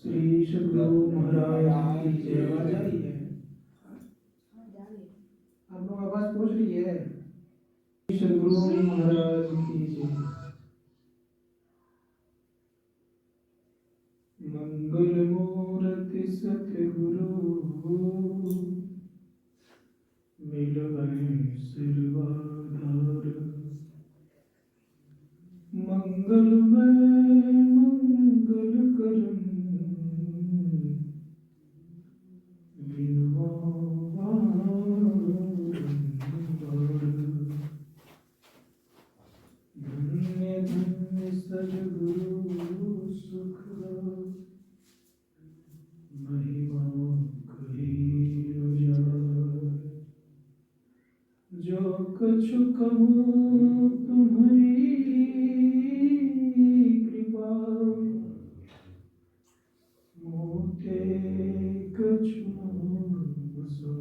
श्री सद्गुरु महाराज की जय। आवाज आ रही है? आप लोग आवाज पहुंच रही है? श्री सद्गुरु महाराज की जय। मंगल मूर्ति सतगुरु मिलवै सिरवाधार। मंगलमय मंगल करन धन्य धन्य सद्गुरु सुख महिमा कही न जाय। जो कछु कहूँ तुम्हारी कृपा मोते कछु न सो।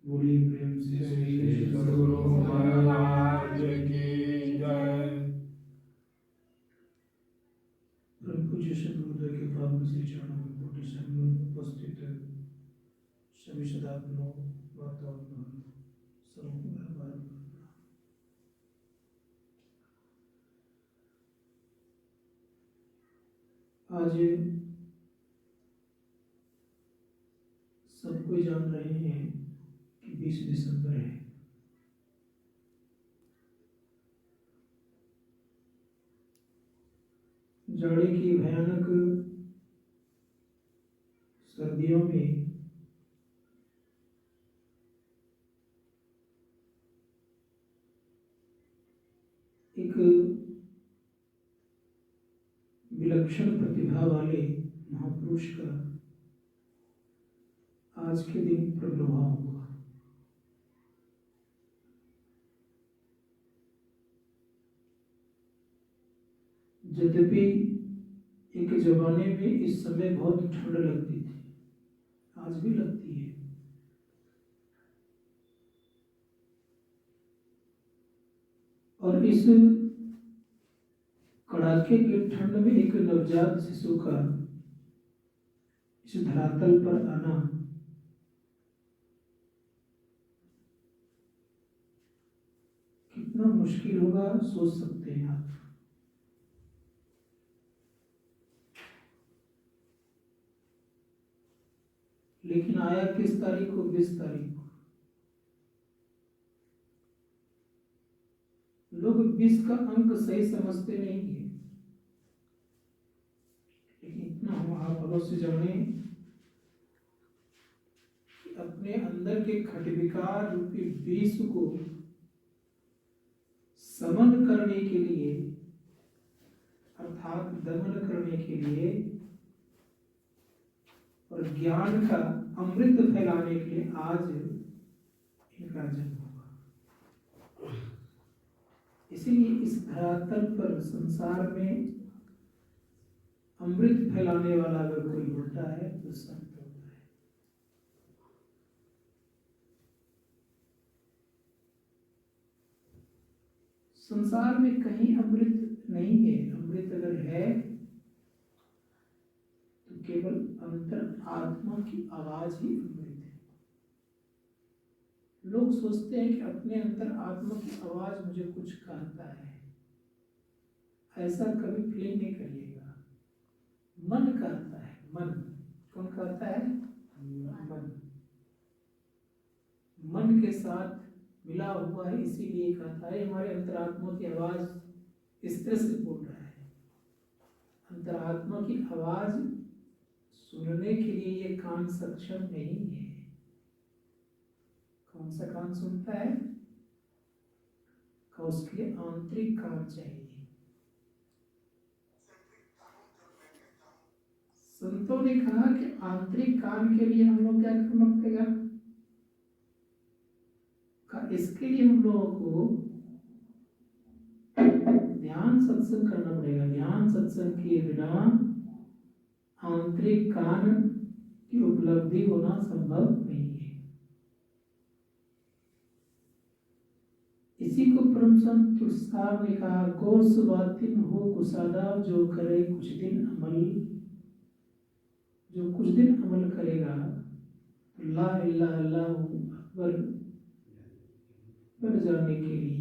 बोलिए प्रेम से श्री सद्गुरु महाराज की जय। परम पूज्य सद्गुरुदेव के पावन श्री चरणों में कोटि शरण उपस्थित है। सभी सदात्माओं माताओं बहनों सबको मेरा बार आज सब कोई जान रहे हैं कि 20 दिसंबर है। जाड़े की भयानक सर्दियों में एक विलक्षण प्रतिभा वाले महापुरुष का आज के दिन प्रलोभा हुआ। यद्यपि एक जमाने में इस समय बहुत ठंड लगती थी, आज भी लगती है, और इस कड़ाके की ठंड में एक नवजात शिशु का इस धरातल पर आना कितना मुश्किल होगा सोच सकते हैं आप। लेकिन आया किस तारीख को? 20 तारीख को। लोग 20 का अंक सही समझते नहीं है, लेकिन इतना हम आप अवश्य जाने कि अपने अंदर के खटविकार रूपी 20 को समन करने के लिए अर्थात दमन करने के लिए और ज्ञान का अमृत फैलाने के लिए आज इनका जन्म होगा। इसीलिए इस धरातल पर संसार में अमृत फैलाने वाला अगर कोई होता है तो संत होता है। संसार में कहीं अमृत नहीं है। अमृत अगर है तो केवल अंतर आत्मा की आवाज ही अमृत है। लोग सोचते हैं कि अपने अंतर आत्मा की आवाज मुझे कुछ कहता है। ऐसा कभी फील नहीं करिएगा। मन कहता है। मन कौन कहता है? मन। मन के साथ मिला हुआ है, इसीलिए कहता है। हमारे अंतरात्मा की आवाज इस तरह से बोल रहा है। अंतरात्मा की आवाज सुनने के लिए ये कान सक्षम नहीं है। कौन सा कान सुनता है? का उसके लिए आंतरिक कान चाहिए। संतों ने कहा कि आंतरिक कान के लिए हम लोग क्या करना पड़ेगा? इसके लिए हम लोगों को ध्यान सत्संग करना पड़ेगा। ध्यान सत्संग के बिना आंतरिक कान की उपलब्धि होना संभव नहीं है। इसी को परम संत तुलसी साहब ने कहा, गोस बातिन हो कुसादा, जो करे कुछ दिन अमल, जो कुछ दिन अमल करेगा ला इलाहा इल्लल्लाहु अकबर पर जाने के लिए,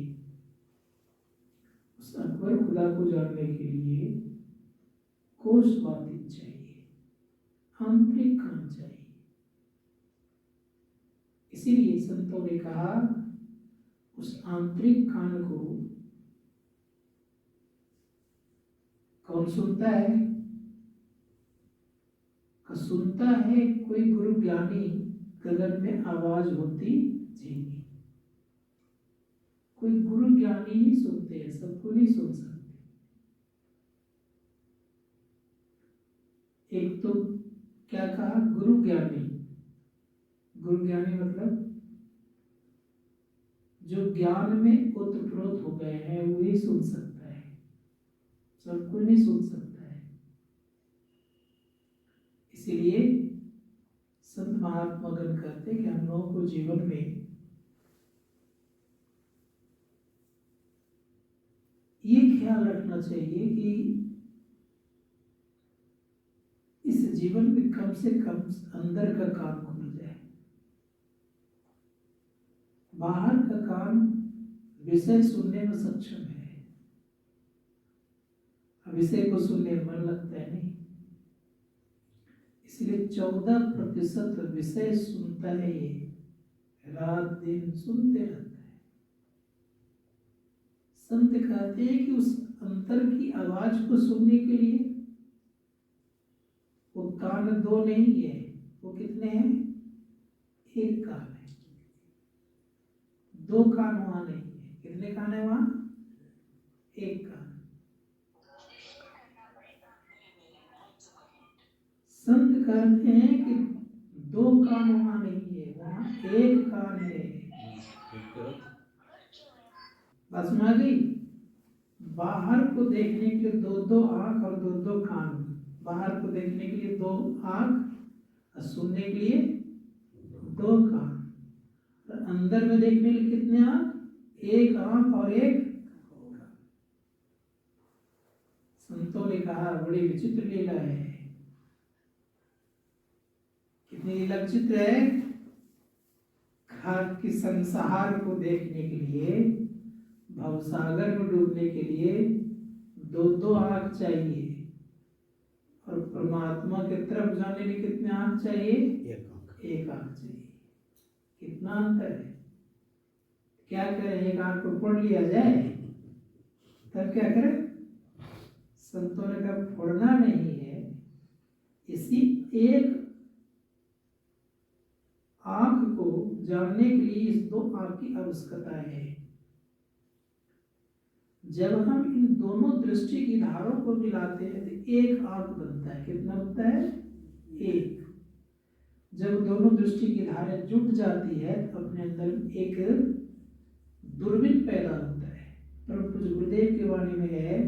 उस अकबर खुदा को जानने के लिए कोश बातिन चाहिए, आंतरिक कान चाहिए। इसीलिए संतों ने कहा उस आंतरिक कान को कौन सुनता है? सुनता है कोई गुरु ज्ञानी, गगन में आवाज होती जाएगी। कोई गुरु ज्ञानी ही सुनते हैं, सबको नहीं सुन सकते। एक तो क्या कहा? गुरु ज्ञानी। गुरु ज्ञानी मतलब जो ज्ञान में ओतप्रोत हो गए हैं वही सुन सकता है, सबको नहीं सुन सकता है। इसीलिए संत महात्मागण कहते हैं कि हम लोगों को जीवन में ये ख्याल रखना चाहिए कि इस जीवन में कम से कम अंदर का कान खुल जाए। बाहर का कान विषय सुनने में सक्षम है, विषय को सुनने में मन लगता है नहीं, इसलिए 14% विषय सुनता है, ये रात दिन सुनते रहता है। संत कहते हैं कि उस अंतर की आवाज को सुनने के लिए वो कान 2 नहीं है, वो कितने हैं? 1 कान है, 2 कान वहां नहीं है। कितने कान है वहां? 1 कान। संत कहते हैं कि 2 कान वहां नहीं है, वहां 1 कान है। बात सुना गई? बाहर को देखने के लिए 2-2 आंख और 2-2 कान। बाहर को देखने के लिए 2 आंख और सुनने के लिए 2 कान। और अंदर में देखने के लिए कितने आंख? 1 आंख और 1 कान। संतों ने कहा बड़ी विचित्र लीला है। कितनी लीला विचित्र है? कहा कि संसार को देखने के लिए, भवसागर में डूबने के लिए 2-2 आंख चाहिए, और परमात्मा की तरफ जाने के कितने आंख चाहिए? 1 आंख चाहिए। कितना अंतर है? क्या करें? 1 आंख को फोड़ लिया जाए तब क्या करें? संतों ने कहा फोड़ना नहीं है, इसी 1 आंख को जानने के लिए इस 2 आंख की आवश्यकता है। जब हम इन दोनों दृष्टि की धारों को मिलाते हैं तो 1 आंख बनता है। कितना बनता है? 1। जब दोनों दृष्टि की धारें जुट जाती है तो अपने अंदर एक दूरबीन पैदा होता है। परम पूज्य गुरुदेव की वाणी में है,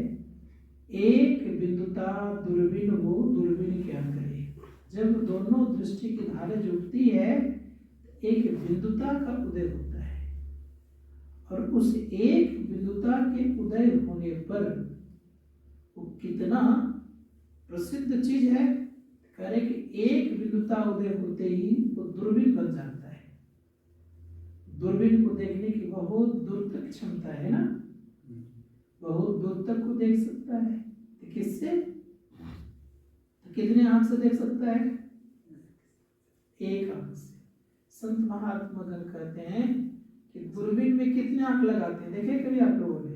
एक बिंदुता दूरबीन हो, दूरबीन क्या करे। जब दोनों दृष्टि की धारें जुटती है एक बिंदुता का उदय होता है, और उस एक बिंदुता के उदय होने पर वो कितना प्रसिद्ध चीज है। कह रहे कि एक बिंदुता उदय होते ही वो दूरबीन बन जाता है। दूरबीन को देखने की बहुत दूर तक क्षमता है ना, बहुत दूर तक को देख सकता है। तो किससे? तो कितने आंख से देख सकता है? 1 आंख से। संत महात्मा गण कहते हैं कि दूरबीन में कितने आंख लगाते हैं? देखे कभी आप लोगों ने?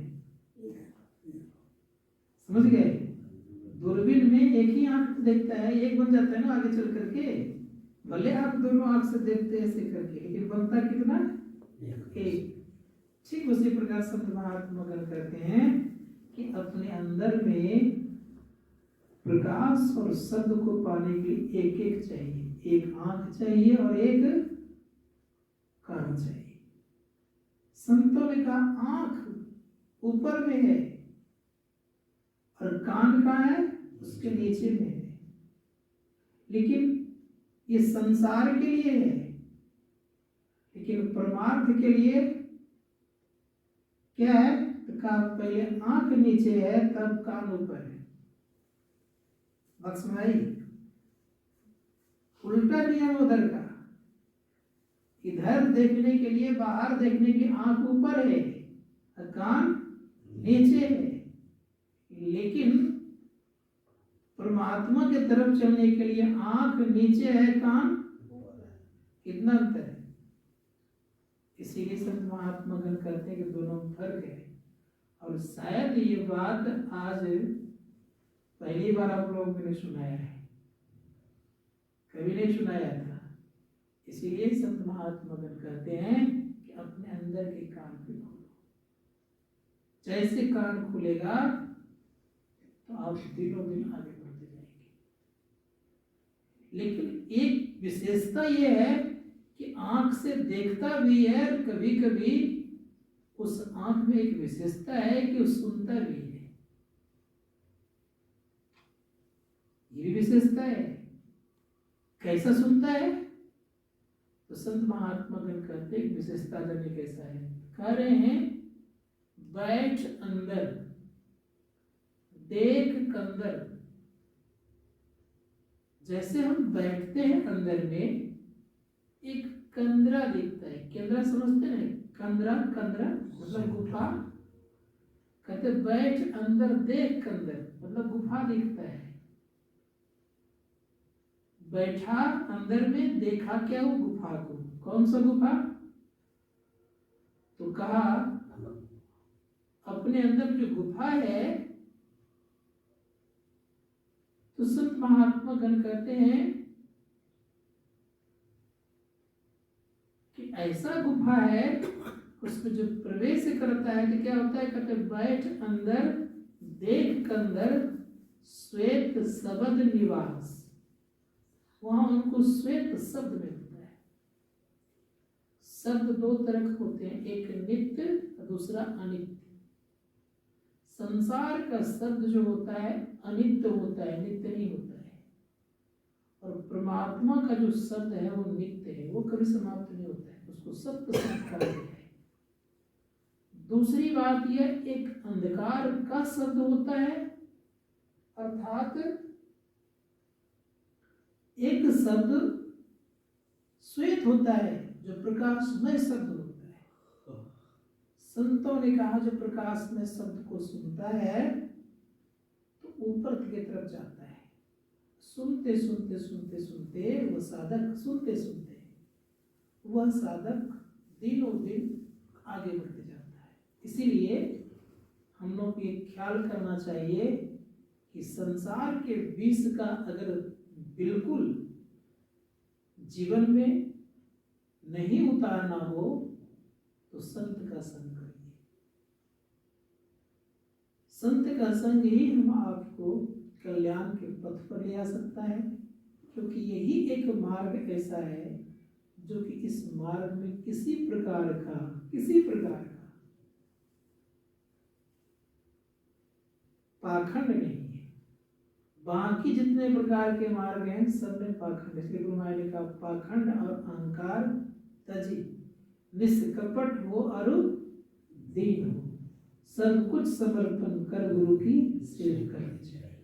समझ गए? दूरबीन में एक ही आंख देखता है, एक बन जाता है ना आगे चल करके। भले आप दोनों आंख से देखते हैं ऐसे करके, लेकिन बनता कितना? 1। ठीक उसी प्रकार संत महात्मा गण कहते हैं कि अपने अंदर में प्रकाश और शब्द को पाने के लिए 1-1 चाहिए। 1 आंख चाहिए और 1 कान चाहिए। संतों ने कहा आंख ऊपर में है और कान कहाँ है? उसके नीचे में है। लेकिन ये संसार के लिए है, लेकिन परमार्थ के लिए क्या है? तो कहा पहले आंख नीचे है तब कान ऊपर है। बक्समाई उल्टा नियम उधर का, इधर देखने के लिए, बाहर देखने की आंख ऊपर है और कान नीचे है, लेकिन परमात्मा की तरफ चलने के लिए आंख नीचे है, कान कितना अंतर है। इसीलिए संत महात्मा गण कहते हैं कि दोनों फर्क है। और शायद ये बात आज पहली बार आप लोगों ने सुनाया है, कभी नहीं सुनाया था। इसीलिए संत महात्मा गण कहते हैं कि अपने अंदर के कान को खोलो। जैसे कान खुलेगा तो आप दिनों दिन आगे बढ़ते जाएंगे। लेकिन एक विशेषता यह है कि आंख से देखता भी है, कभी कभी उस आंख में एक विशेषता है कि वो सुनता भी है। ये भी विशेषता है। कैसा सुनता है? तो संत महात्मा गण कहते हैं विशेषता जाने कैसा है। कह रहे हैं बैठ अंदर देख कंदर। जैसे हम बैठते हैं अंदर में एक कंदरा दिखता है। केंद्रा समझते हैं? कंदरा, कंदरा मतलब गुफा। कहते बैठ अंदर देख कंदर मतलब गुफा दिखता है। बैठा अंदर में, देखा क्या? वो गुफा को। कौन सा गुफा? तो कहा अपने अंदर जो गुफा है। तो संत महात्मा गण कहते हैं कि ऐसा गुफा है, उसमें जो प्रवेश करता है तो क्या होता है? कहते बैठ अंदर देख कंदर श्वेत शब्द निवास। वहां उनको श्वेत शब्द मिलता है। शब्द दो तरह के होते हैं, एक नित्य और दूसरा अनित्य। संसार का शब्द जो होता है अनित्य होता है, नित्य नहीं होता है। और परमात्मा का जो शब्द है वो नित्य है, वो कभी समाप्त नहीं होता है, उसको सत्य शब्द कहा गया है। दूसरी बात यह, एक अंधकार का शब्द होता है, अर्थात एक शब्द श्वेत होता है जो प्रकाशमय शब्द होता है। संतों ने कहा जो प्रकाशमय शब्द को सुनता है तो ऊपर की तरफ जाता है। सुनते सुनते सुनते सुनते वह साधक सुनते सुनते वह साधक दिनों दिन आगे बढ़ते जाता है। इसीलिए हम लोग को ये ख्याल करना चाहिए कि संसार के विष का अगर बिल्कुल जीवन में नहीं उतारना हो तो संत का संग करिए। संत का संग ही हम आपको कल्याण के पथ पर ले आ सकता है, क्योंकि यही एक मार्ग ऐसा है जो कि इस मार्ग में किसी प्रकार का पाखंड नहीं है। बाकी जितने प्रकार के मार्ग हैं सब में पाखंड। इसलिए गुरु महाराज ने कहा पाखंड और अहंकार तजी, निष्कपट हो और दीन हो, सब कुछ समर्पण कर गुरु की सेवा करनी चाहिए।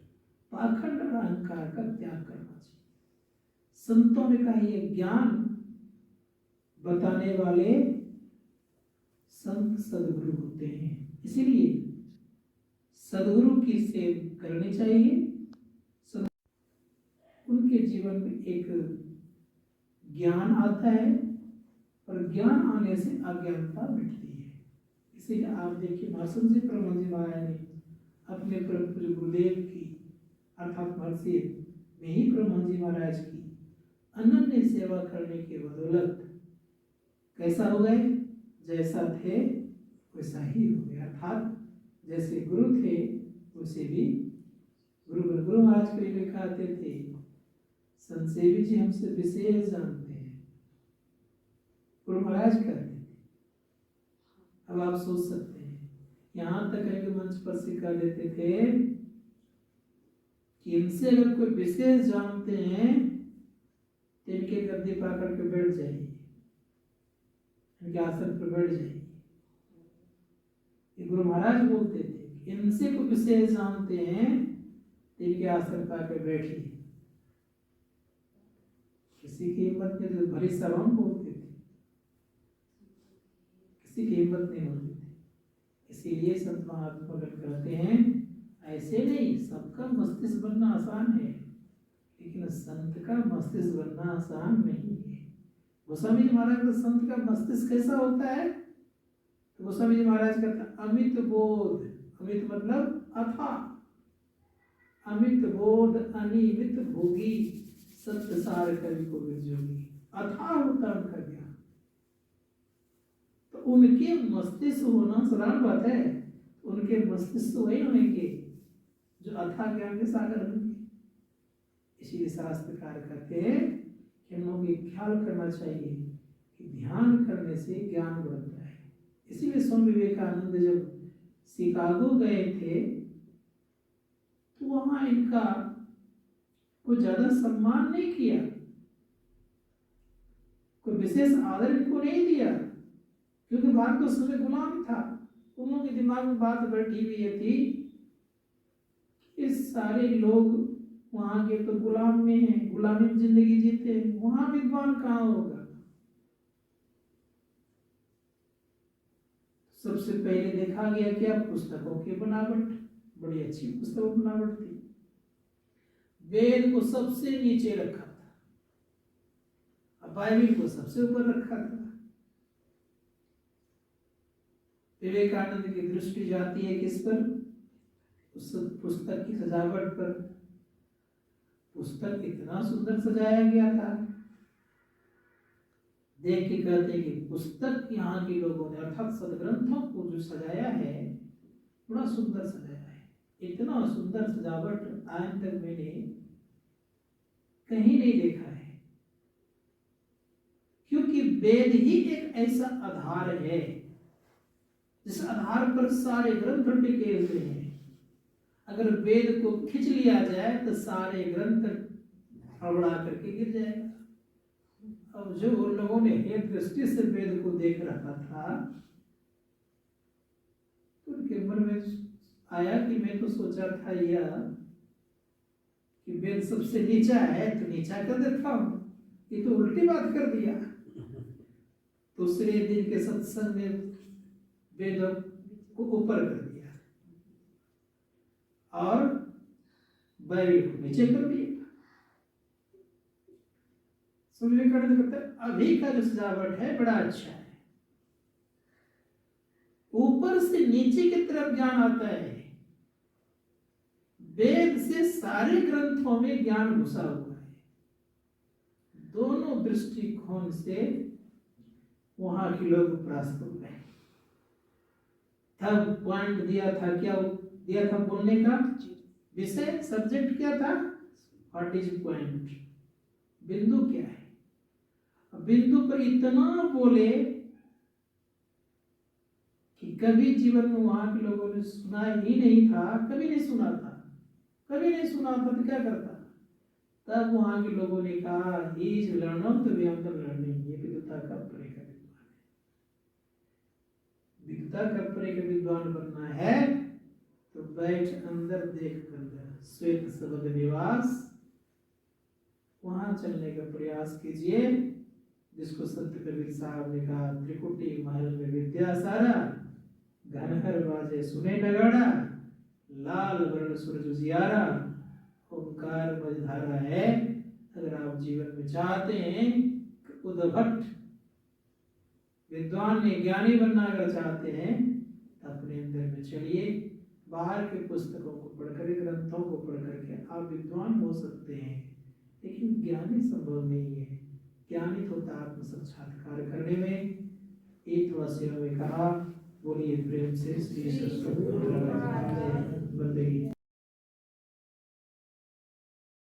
पाखंड और अहंकार का त्याग करना चाहिए। संतों ने कहा ये ज्ञान बताने वाले संत सदगुरु होते हैं, इसीलिए सदगुरु की सेवा करनी चाहिए। उनके जीवन में एक ज्ञान आता है और ज्ञान आने से अज्ञानता मिटती है। इसीलिए आप देखिए महासन जी प्रमोद जी महाराज ने अपने परम पूज्य गुरुदेव की अर्थात महर्षि में ही प्रमोद जी महाराज की अनन्य सेवा करने के बदौलत कैसा हो गए? जैसा थे वैसा ही हो गया। अर्थात जैसे गुरु थे वैसे भी गुरु महाराज को लिखाते थे, संसेवी जी हमसे विशेष जानते हैं, गुरु महाराज कहते थे। अब आप सोच सकते हैं, यहाँ तक है कि मंच पर सिखा देते थे कि इनसे अगर कोई विशेष जानते हैं तो इनके गद्दे पाकर के बैठ जाइए, इनके आसन पर बैठ जाइए। ये गुरु महाराज बोलते थे, इनसे कोई विषय जानते हैं तो इनके आसन पर आकर बैठिए। किसी की हिम्मत नहीं, तो भरी सभा में बोलते थे, किसी की हिम्मत नहीं होती थी। इसीलिए संत महात्मा कहते हैं ऐसे नहीं, सबका मस्तिष्क बनना आसान है, लेकिन संत का मस्तिष्क बनना आसान नहीं है। गोस्वामी जी महाराज का संत का मस्तिष्क कैसा होता है? तो गोस्वामी जी महाराज कहता अमित बोध, अमित मतलब अथा, अमित बोध अनिमित भोगी, सत्य सार कवि को विरजोगी। अथा होता उनका ज्ञान। तो उनके मस्तिष्क होना सरल बात है, उनके मस्तिष्क वही होंगे जो अथा ज्ञान के सागर होंगे। इसीलिए शास्त्रकार कहते हैं कि हम लोग ये ख्याल करना चाहिए कि ध्यान करने से ज्ञान बढ़ता है। इसीलिए स्वामी विवेकानंद जब शिकागो गए थे तो वहां इनका कोई ज्यादा सम्मान नहीं किया, कोई विशेष आदर इनको नहीं दिया, क्योंकि भारत तो समय गुलाम था। उन लोगों के दिमाग में बात बैठी हुई थी कि सारे लोग वहां के तो गुलाम में हैं, गुलामी में जिंदगी जीते हैं, वहां विद्वान कहाँ होगा। सबसे पहले देखा गया क्या? पुस्तकों की बनावट, बड़ी अच्छी पुस्तकों की बनावट थी। वेद को सबसे नीचे रखा था, बाइबल को सबसे ऊपर रखा था। विवेकानंद की दृष्टि जाती है किस पर? उस पुस्तक की सजावट पर। पुस्तक इतना सुंदर सजाया गया था, देख के कहते हैं कि पुस्तक यहाँ के लोगों ने अर्थात सदग्रंथों को जो सजाया है बड़ा सुंदर सजाया है। इतना सुंदर सजावट आज तक मैंने कहीं नहीं देखा है, क्योंकि वेद ही एक ऐसा आधार है जिस आधार पर सारे ग्रंथ टिके हुए हैं। अगर वेद को खींच लिया जाए तो सारे ग्रंथ हड़बड़ा करके गिर जाएगा। अब जो उन लोगों ने हे दृष्टि से वेद को देख रखा था तो उनके मन में आया कि मैं तो सोचा था यह कि वेद सबसे नीचा है तो नीचा कर देता हूं, ये तो उल्टी बात कर दिया। दूसरे दिन के सत्संग में वेद को ऊपर कर दिया और बाइबल को नीचे कर दिया। विवेकानंद कहते हैं अभी का जो सजावट है बड़ा अच्छा है, ऊपर से नीचे की तरफ ज्ञान आता है। वेद से सारे ग्रंथों में ज्ञान घुसा हुआ है। दोनों दृष्टिकोण से वहां के लोग परास्त हो गए। तब पॉइंट दिया था, क्या दिया था बोलने का विषय, सब्जेक्ट क्या था? व्हाट इज पॉइंट, बिंदु क्या है। बिंदु पर इतना बोले कि कभी जीवन में वहां के लोगों ने सुना ही नहीं था, कभी नहीं सुना था, कभी नहीं सुना था तो क्या करता। तब वहां के लोगों ने कहा इज लर्नर तो वी आर द लर्निंग, ये विद्वता का परे का विद्वान है। विद्वता का परे का विद्वान बनना है तो बैठ अंदर देख कर श्वेत सबद निवास वहां चलने का प्रयास कीजिए, जिसको संत कबीर साहब ने कहा त्रिकुटी महल में विद्या सारा, घनहर बाजे सुने नगाड़ा, लाल वर्ण सूरज उजियारा, ओंकार मझधारा है। अगर आप जीवन में चाहते हैं उद्भट विद्वान ने ज्ञानी बनना अगर चाहते हैं तो अपने अंदर में चलिए, बाहर के पुस्तकों को पढ़कर, ग्रंथों को पढ़ करके आप विद्वान हो सकते हैं, लेकिन ज्ञानी संभव नहीं है। ज्ञानी होता आत्म साक्षात्कार करने में। एक थोड़ा सेवा में कहा, बोलिए प्रेम से श्री सरस्वती बंदगी।